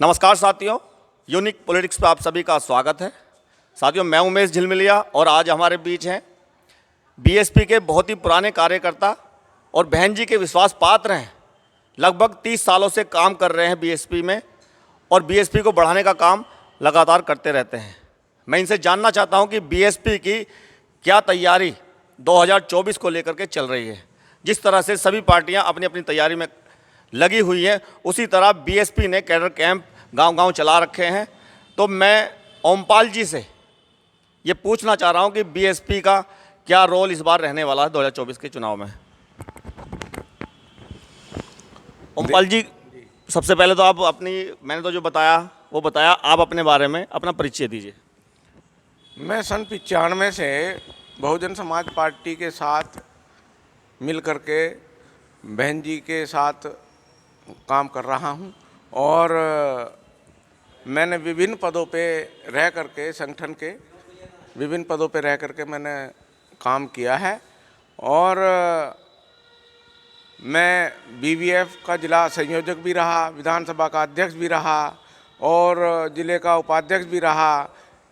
नमस्कार साथियों, unique politics पे आप सभी का स्वागत है। साथियों, मैं उमेश झिलमिलिया और आज हमारे बीच हैं बीएसपी के बहुत ही पुराने कार्यकर्ता और बहन जी के विश्वास पात्र हैं। लगभग 30 सालों से काम कर रहे हैं बीएसपी में और बीएसपी को बढ़ाने का काम लगातार करते रहते हैं। मैं इनसे जानना चाहता हूं कि बीएसपी की क्या तैयारी 2024 को लेकर के चल रही है। जिस तरह से सभी पार्टियां अपनी अपनी तैयारी में लगी हुई हैं, उसी तरह बीएसपी ने कैडर कैंप गांव-गांव चला रखे हैं। तो मैं ओमपाल जी से ये पूछना चाह रहा हूं कि बीएसपी का क्या रोल इस बार रहने वाला है 2024 के चुनाव में। ओमपाल जी, सबसे पहले तो आप मैंने तो जो बताया वो बताया, आप अपने बारे में अपना परिचय दीजिए। मैं सन 95 से बहुजन समाज पार्टी के साथ मिल करके बहन जी के साथ काम कर रहा हूं और मैंने विभिन्न पदों पे रह करके संगठन के विभिन्न पदों पे रह करके मैंने काम किया है और मैं बीवीएफ का जिला संयोजक भी रहा, विधानसभा का अध्यक्ष भी रहा और जिले का उपाध्यक्ष भी रहा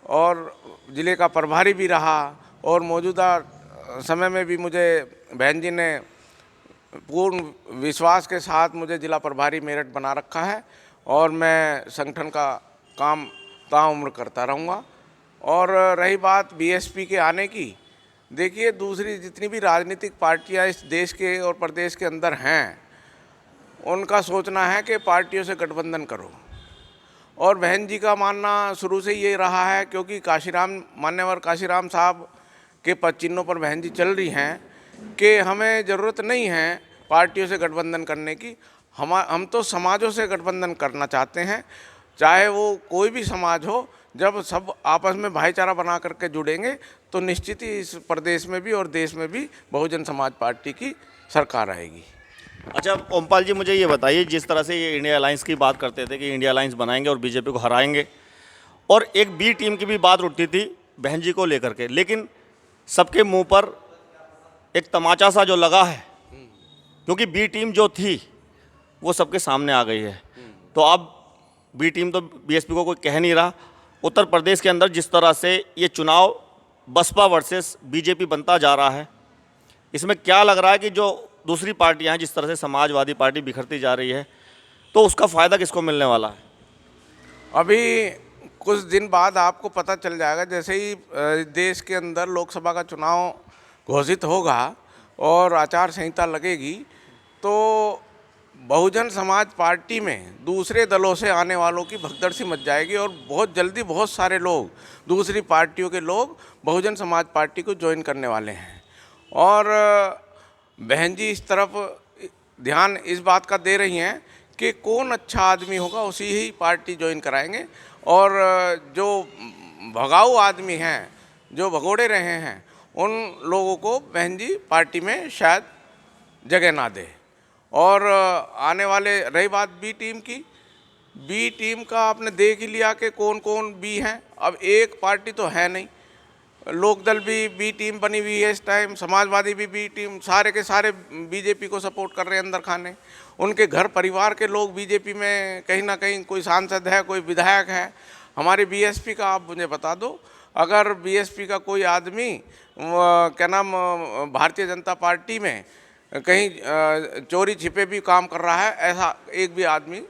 और जिले का प्रभारी भी रहा और मौजूदा समय में भी मुझे बहन जी ने पूर्ण विश्वास के साथ मुझे जिला प्रभारी मेरठ बना रखा है और मैं संगठन का काम ताउम्र करता रहूँगा। और रही बात बीएसपी के आने की, देखिए दूसरी जितनी भी राजनीतिक पार्टियां इस देश के और प्रदेश के अंदर हैं, उनका सोचना है कि पार्टियों से गठबंधन करो और बहन जी का मानना शुरू से ये रहा है, क्योंकि मान्यवर काशीराम साहब के पद चिन्हों पर बहन जी चल रही हैं कि हमें ज़रूरत नहीं है पार्टियों से गठबंधन करने की। हम तो समाजों से गठबंधन करना चाहते हैं, चाहे वो कोई भी समाज हो। जब सब आपस में भाईचारा बना करके जुड़ेंगे तो निश्चित ही इस प्रदेश में भी और देश में भी बहुजन समाज पार्टी की सरकार आएगी। अच्छा ओमपाल जी, मुझे ये बताइए, जिस तरह से ये इंडिया अलायंस की बात करते थे कि इंडिया अलायंस बनाएंगे और बीजेपी को हराएंगे, और एक बी टीम की भी बात उठती थी बहन जी को लेकर के, लेकिन सबके मुंह पर एक तमाचा सा जो लगा है, क्योंकि बी टीम जो थी वो सबके सामने आ गई है। तो अब बी टीम तो बीएसपी को कोई कह नहीं रहा। उत्तर प्रदेश के अंदर जिस तरह से ये चुनाव बसपा वर्सेस बीजेपी बनता जा रहा है, इसमें क्या लग रहा है कि जो दूसरी पार्टियां हैं, जिस तरह से समाजवादी पार्टी बिखरती जा रही है, तो उसका फ़ायदा किसको मिलने वाला है? अभी कुछ दिन बाद आपको पता चल जाएगा। जैसे ही देश के अंदर लोकसभा का चुनाव घोषित होगा और आचार संहिता लगेगी, तो बहुजन समाज पार्टी में दूसरे दलों से आने वालों की भगदड़ सी मच जाएगी और बहुत जल्दी बहुत सारे लोग, दूसरी पार्टियों के लोग बहुजन समाज पार्टी को ज्वाइन करने वाले हैं। और बहन जी इस तरफ ध्यान इस बात का दे रही हैं कि कौन अच्छा आदमी होगा उसी ही पार्टी ज्वाइन कराएंगे, और जो भगाऊ आदमी हैं, जो भगोड़े रहे हैं, उन लोगों को बहन जी पार्टी में शायद जगह ना दे। और आने वाले, रही बात बी टीम की, बी टीम का आपने देख ही लिया कि कौन कौन बी हैं। अब एक पार्टी तो है नहीं, लोकदल भी बी टीम बनी हुई है इस टाइम, समाजवादी भी बी टीम, सारे के सारे बीजेपी को सपोर्ट कर रहे हैं अंदर खाने। उनके घर परिवार के लोग बीजेपी में कहीं ना कहीं, कोई सांसद है, कोई विधायक है। हमारे बीएसपी का आप मुझे बता दो, अगर बीएसपी का कोई आदमी क्या नाम भारतीय जनता पार्टी में कहीं चोरी छिपे भी काम कर रहा है, ऐसा एक भी आदमी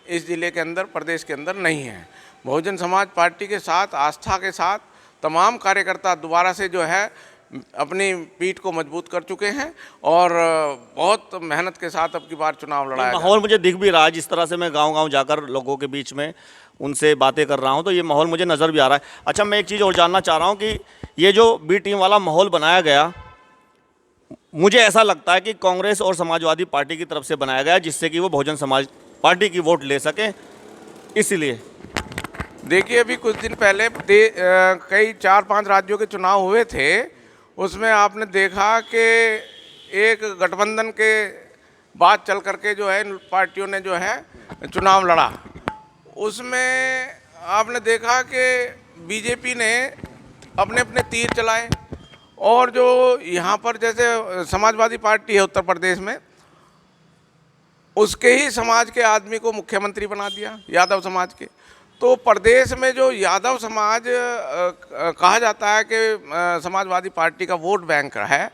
इस ज़िले के अंदर, प्रदेश के अंदर नहीं है। बहुजन समाज पार्टी के साथ, आस्था के साथ तमाम कार्यकर्ता दोबारा से जो है अपनी पीठ को मजबूत कर चुके हैं और बहुत मेहनत के साथ अब की बार चुनाव लड़ाया। माहौल मुझे दिख भी रहा है, जिस तरह से मैं गांव-गांव जाकर लोगों के बीच में उनसे बातें कर रहा हूं, तो ये माहौल मुझे नज़र भी आ रहा है। अच्छा, मैं एक चीज़ और जानना चाह रहा हूं कि ये जो बी टीम वाला माहौल बनाया गया, मुझे ऐसा लगता है कि कांग्रेस और समाजवादी पार्टी की तरफ से बनाया गया, जिससे कि वो बहुजन समाज पार्टी की वोट ले सकें। इसलिए देखिए, अभी कुछ दिन पहले कई 4-5 राज्यों के चुनाव हुए थे, उसमें आपने देखा कि एक गठबंधन के बाद चल करके जो है पार्टियों ने जो है चुनाव लड़ा। उसमें आपने देखा कि बीजेपी ने अपने अपने तीर चलाए और जो यहाँ पर जैसे समाजवादी पार्टी है उत्तर प्रदेश में, उसके ही समाज के आदमी को मुख्यमंत्री बना दिया, यादव समाज के। तो प्रदेश में जो यादव समाज कहा जाता है कि समाजवादी पार्टी का वोट बैंक है,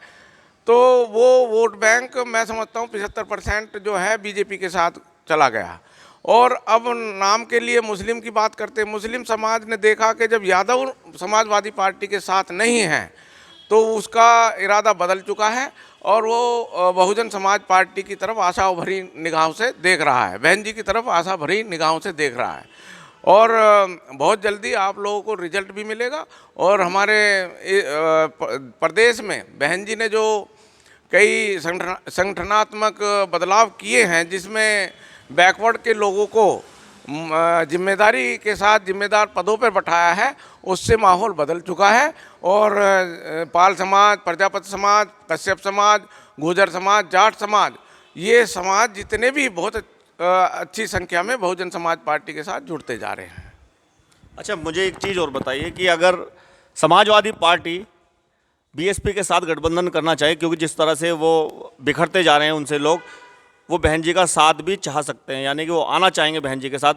तो वो वोट बैंक मैं समझता हूँ 75% जो है बीजेपी के साथ चला गया। और अब नाम के लिए मुस्लिम की बात करते हैं, मुस्लिम समाज ने देखा कि जब यादव समाजवादी पार्टी के साथ नहीं है तो उसका इरादा बदल चुका है और वो बहुजन समाज पार्टी की तरफ आशा भरी निगाहों से देख रहा है, बहन जी की तरफ आशा भरी निगाहों से देख रहा है। और बहुत जल्दी आप लोगों को रिजल्ट भी मिलेगा। और हमारे प्रदेश में बहन जी ने जो कई संगठनात्मक बदलाव किए हैं, जिसमें बैकवर्ड के लोगों को जिम्मेदारी के साथ जिम्मेदार पदों पर बैठाया है, उससे माहौल बदल चुका है। और पाल समाज, प्रजापति समाज, कश्यप समाज, गुर्जर समाज, जाट समाज, ये समाज जितने भी बहुत अच्छी संख्या में बहुजन समाज पार्टी के साथ जुड़ते जा रहे हैं। अच्छा, मुझे एक चीज़ और बताइए कि अगर समाजवादी पार्टी बीएसपी के साथ गठबंधन करना चाहिए, क्योंकि जिस तरह से वो बिखरते जा रहे हैं उनसे लोग, वो बहन जी का साथ भी चाह सकते हैं, यानी कि वो आना चाहेंगे बहन जी के साथ,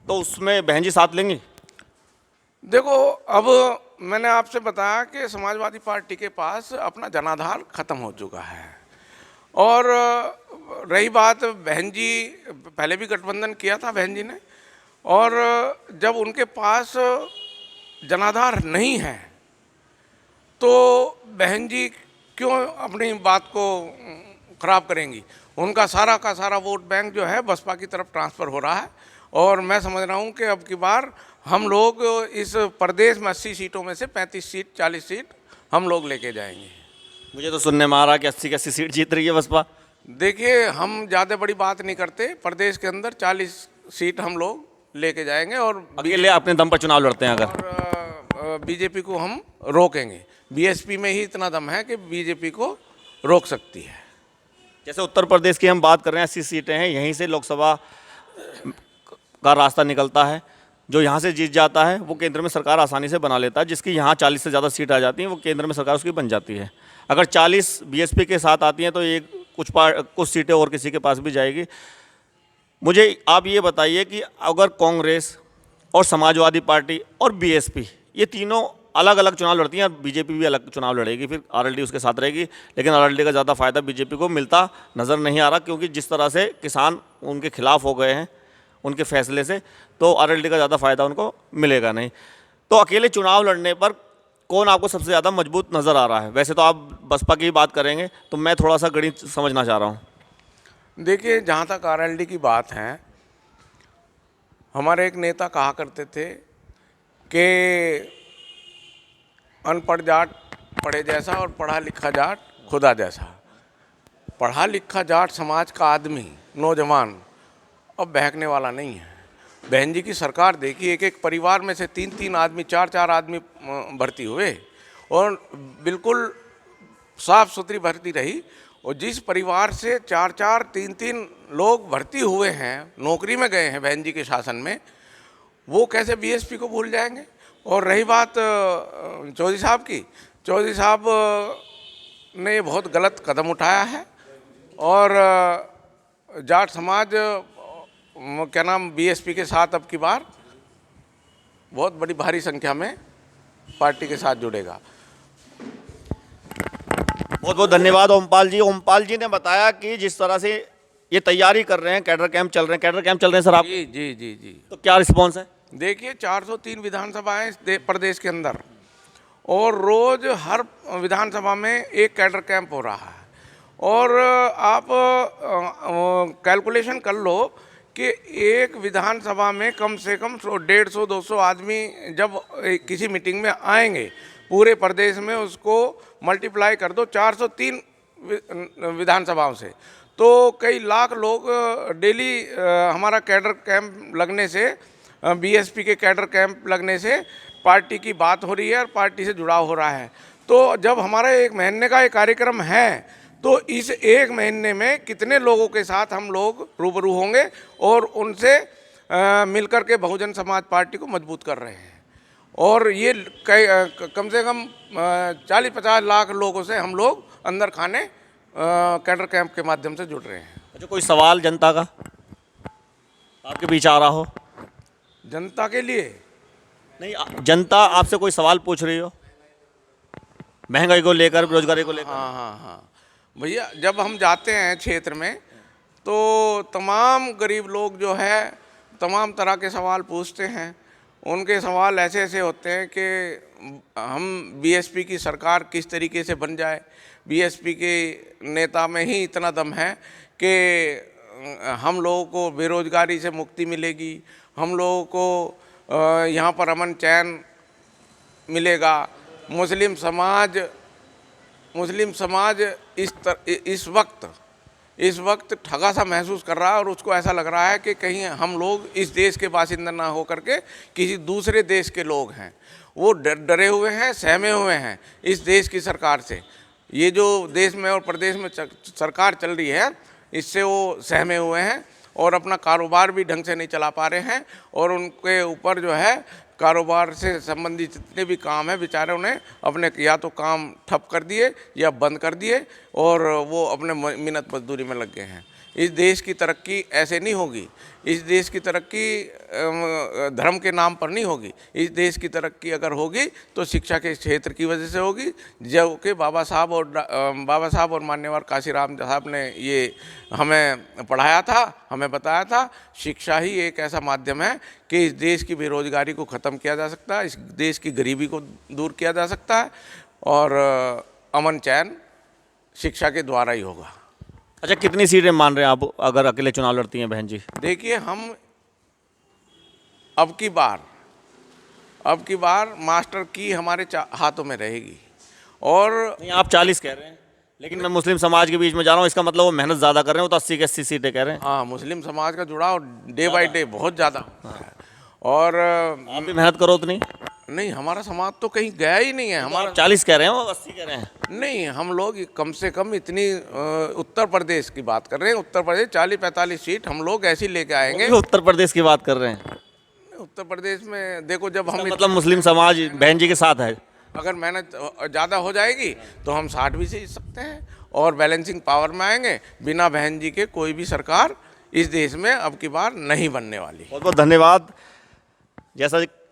तो उसमें बहन जी साथ लेंगी? देखो, अब मैंने आपसे बताया कि समाजवादी पार्टी के पास अपना जनाधार खत्म हो चुका है। और रही बात, बहन जी पहले भी गठबंधन किया था बहन जी ने, और जब उनके पास जनाधार नहीं है तो बहन जी क्यों अपनी बात को खराब करेंगी। उनका सारा का सारा वोट बैंक जो है बसपा की तरफ ट्रांसफ़र हो रहा है। और मैं समझ रहा हूँ कि अब की बार हम लोग इस प्रदेश में 80 सीटों में से 35 सीट 40 सीट हम लोग लेके जाएंगे। मुझे तो सुनने में आ रहा कि 80 की 80 सीट जीत रही है बसपा। देखिए, हम ज़्यादा बड़ी बात नहीं करते, प्रदेश के अंदर 40 सीट हम लोग लेके जाएंगे। और अकेले अपने दम पर चुनाव लड़ते हैं अगर, और बीजेपी को हम रोकेंगे। बीएसपी में ही इतना दम है कि बीजेपी को रोक सकती है। जैसे उत्तर प्रदेश की हम बात कर रहे हैं, 80 सीटें हैं, यहीं से लोकसभा का रास्ता निकलता है। जो यहाँ से जीत जाता है वो केंद्र में सरकार आसानी से बना लेता है, जिसकी यहाँ 40 से ज़्यादा सीट आ जाती हैं वो केंद्र में सरकार उसकी बन जाती है। अगर 40 बीएसपी के साथ आती हैं तो एक कुछ सीटें और किसी के पास भी जाएगी। मुझे आप ये बताइए कि अगर कांग्रेस और समाजवादी पार्टी और बीएसपी ये तीनों अलग अलग चुनाव लड़ती हैं, बीजेपी भी अलग चुनाव लड़ेगी, फिर आरएलडी उसके साथ रहेगी, लेकिन आरएलडी का ज़्यादा फायदा बीजेपी को मिलता नज़र नहीं आ रहा, क्योंकि जिस तरह से किसान उनके खिलाफ हो गए हैं उनके फैसले से, तो आरएलडी का ज़्यादा फायदा उनको मिलेगा नहीं। तो अकेले चुनाव लड़ने पर कौन आपको सबसे ज़्यादा मजबूत नज़र आ रहा है? वैसे तो आप बसपा की बात करेंगे, तो मैं थोड़ा सा गणित समझना चाह रहा हूँ। देखिए, जहाँ तक आरएलडी की बात है, हमारे एक नेता कहा करते थे कि अनपढ़ जाट पढ़े जैसा और पढ़ा लिखा जाट खुदा जैसा। पढ़ा लिखा जाट समाज का आदमी, नौजवान, अब बहकने वाला नहीं है। बहन जी की सरकार देखिए, एक एक परिवार में से 3-3 आदमी, 4-4 आदमी भर्ती हुए और बिल्कुल साफ सुथरी भर्ती रही। और जिस परिवार से 4-4, 3-3 लोग भर्ती हुए हैं, नौकरी में गए हैं बहन जी के शासन में, वो कैसे बीएसपी को भूल जाएंगे। और रही बात चौधरी साहब की, चौधरी साहब ने ये बहुत गलत कदम उठाया है। और जाट समाज क्या नाम बीएसपी के साथ अब की बार बहुत बड़ी भारी संख्या में पार्टी के साथ जुड़ेगा। बहुत बहुत धन्यवाद ओमपाल जी। ओमपाल जी ने बताया कि जिस तरह से ये तैयारी कर रहे हैं, कैडर कैंप चल रहे हैं, कैडर कैंप चल रहे हैं सर आप? जी जी जी जी। तो क्या रिस्पॉन्स है? देखिए, 403 विधानसभाएं इस प्रदेश के अंदर, और रोज हर विधानसभा में एक कैडर कैंप हो रहा है। और आप कैलकुलेशन कर लो कि एक विधानसभा में कम से कम 150-200 आदमी जब किसी मीटिंग में आएंगे, पूरे प्रदेश में उसको मल्टीप्लाई कर दो 403 विधानसभाओं से, तो कई लाख लोग डेली हमारा कैडर कैंप लगने से, बीएसपी के कैडर कैंप लगने से पार्टी की बात हो रही है और पार्टी से जुड़ाव हो रहा है। तो जब हमारा 1 महीने का ये कार्यक्रम है, तो इस 1 महीने में कितने लोगों के साथ हम लोग रूबरू होंगे और उनसे मिलकर के बहुजन समाज पार्टी को मजबूत कर रहे हैं। और ये कम से कम 40-50 लाख लोगों से हम लोग अंदर खाने कैडर कैंप के माध्यम से जुड़ रहे हैं। अच्छा, कोई सवाल जनता का आपके बीच आ रहा हो? जनता के लिए नहीं, जनता आपसे कोई सवाल पूछ रही हो महंगाई को लेकर, बेरोजगारी को लेकर? हाँ हाँ हाँ भैया, जब हम जाते हैं क्षेत्र में तो तमाम गरीब लोग जो है तमाम तरह के सवाल पूछते हैं। उनके सवाल ऐसे ऐसे होते हैं कि हम बीएसपी की सरकार किस तरीके से बन जाए। बीएसपी के नेता में ही इतना दम है कि हम लोगों को बेरोजगारी से मुक्ति मिलेगी, हम लोगों को यहाँ पर अमन चैन मिलेगा। मुस्लिम समाज इस वक्त ठगा सा महसूस कर रहा है और उसको ऐसा लग रहा है कि कहीं हम लोग इस देश के बाशिंदा ना हो करके किसी दूसरे देश के लोग हैं। वो डरे हुए हैं, सहमे हुए हैं इस देश की सरकार से। ये जो देश में और प्रदेश में सरकार चल रही है, इससे वो सहमे हुए हैं और अपना कारोबार भी ढंग से नहीं चला पा रहे हैं। और उनके ऊपर जो है कारोबार से संबंधित जितने भी काम हैं, बेचारों ने अपने या तो काम ठप कर दिए या बंद कर दिए और वो अपने मिन्नत मजदूरी में लग गए हैं। इस देश की तरक्की ऐसे नहीं होगी। इस देश की तरक्की धर्म के नाम पर नहीं होगी। इस देश की तरक्की अगर होगी तो शिक्षा के क्षेत्र की वजह से होगी, जो कि बाबा साहब और मान्यवर काशीराम साहब ने ये हमें पढ़ाया था, हमें बताया था। शिक्षा ही एक ऐसा माध्यम है कि इस देश की बेरोजगारी को ख़त्म किया जा सकता है, इस देश की गरीबी को दूर किया जा सकता है और अमन चैन शिक्षा के द्वारा ही होगा। अच्छा, कितनी सीटें मान रहे हैं आप अगर अकेले चुनाव लड़ती हैं बहन जी? देखिए, हम अब की बार मास्टर की हमारे हाथों में रहेगी। और नहीं, आप 40 कह रहे हैं, लेकिन मैं मुस्लिम समाज के बीच में जा रहा हूँ, इसका मतलब वो मेहनत ज़्यादा कर रहे हैं, वो तो 80 की 80 सीटें कह रहे हैं। हाँ, मुस्लिम समाज का जुड़ाव डे बाय डे बहुत ज़्यादा होता है। और आप भी मेहनत करो उतनी? नहीं, हमारा समाज तो कहीं गया ही नहीं है। हमारा 40 कह रहे हैं, वो 80 कह रहे हैं। नहीं, हम लोग कम से कम इतनी उत्तर प्रदेश की बात कर रहे हैं। उत्तर प्रदेश 40-45 सीट हम लोग ऐसी लेके आएंगे। उत्तर प्रदेश की बात कर रहे हैं? उत्तर प्रदेश में देखो, जब हम मतलब मुस्लिम समाज बहन जी के साथ है। अगर मेहनत ज़्यादा हो जाएगी तो हम 60 भी जीत सकते हैं और बैलेंसिंग पावर में आएंगे। बिना बहन जी के कोई भी सरकार इस देश में अब की बार नहीं बनने वाली। बहुत बहुत धन्यवाद।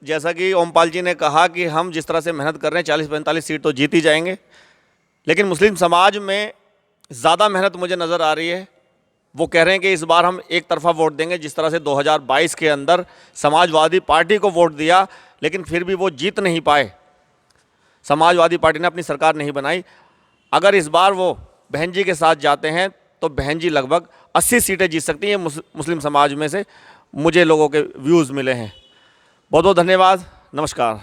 जैसा कि ओमपाल जी ने कहा कि हम जिस तरह से मेहनत कर रहे हैं 40-45 सीट तो जीत ही जाएंगे, लेकिन मुस्लिम समाज में ज़्यादा मेहनत मुझे नज़र आ रही है। वो कह रहे हैं कि इस बार हम एक तरफा वोट देंगे। जिस तरह से 2022 के अंदर समाजवादी पार्टी को वोट दिया लेकिन फिर भी वो जीत नहीं पाए, समाजवादी पार्टी ने अपनी सरकार नहीं बनाई। अगर इस बार वो बहन जी के साथ जाते हैं तो बहन जी लगभग 80 सीटें जीत सकती हैं मुस्लिम समाज में से, मुझे लोगों के व्यूज़ मिले हैं। बहुत बहुत धन्यवाद, नमस्कार।